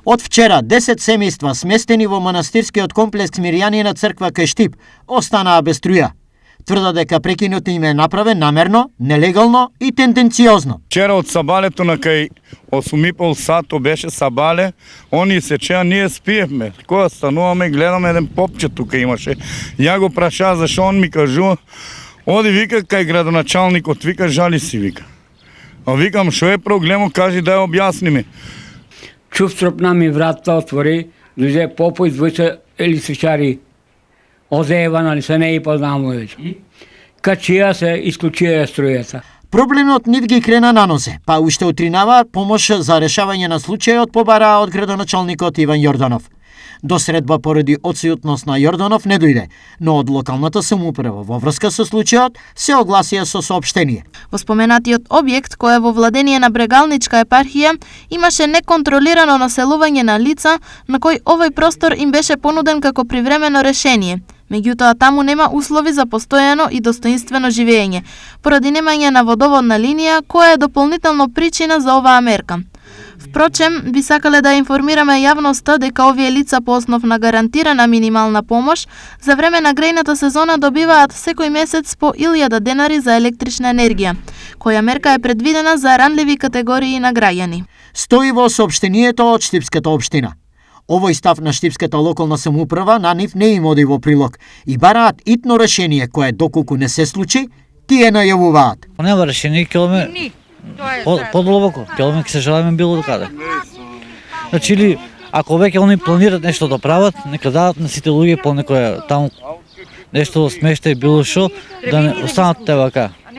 Од вчера 10 семејства сместени во манастирскиот комплекс Мирјанина црква кај Штип останаа без струја. Тврдат дека прекинот им е направен намерно, нелегално и тенденциозно. Вчера од сабалето на кај 8,5 сато беше сабале, они се чеа, ние спиевме. Кога стануваме, гледаме еден попче тука имаше. Ја го праша зашо, он ми кажува, оди вика кај градоначалникот, вика жали си вика. А викам шо е проблемо, кажи да ја објасни ми. Чув тропна ми вратата отвори, дојде попој двојца електричари. Озева, нали се не и познамо веќе. Качија се, исклучија струјата. Проблемот нив ги крена на нозе, па уште утринава помош за решавање на случајот побараа од градоначалникот Иван Јорданов. До средба поради одсутност на Јорданов не дојде, но од локалната самоуправа во врска со случајот се огласија со соопштение. Во споменатиот објект, кој е во владение на Брегалничка епархија, имаше неконтролирано населување на лица, на кој овој простор им беше понуден како привремено решение. Меѓутоа, таму нема услови за постојано и достоинствено живење, поради немање на водоводна линија, која е дополнително причина за оваа мерка. Впрочем, би сакале да информираме јавноста дека овие лица по основ на гарантирана минимална помош за време на грејната сезона добиваат секој месец по 1000 денари за електрична енергија, која мерка е предвидена за ранливи категории на граѓани. Стои во соопштението од Штипската општина. Овој став на Штипската локална самоуправа на нив не им оди во прилог и бараат итно решение кое доколку не се случи, тие најавуваат. Нема решение, келоме подлобоко, келоме ќе се желаеме било докаде. Значи, или ако веќе они планират нешто да прават, нека дадат на сите луѓе по некоја таму нешто смешта и било шо, да не останат те вака.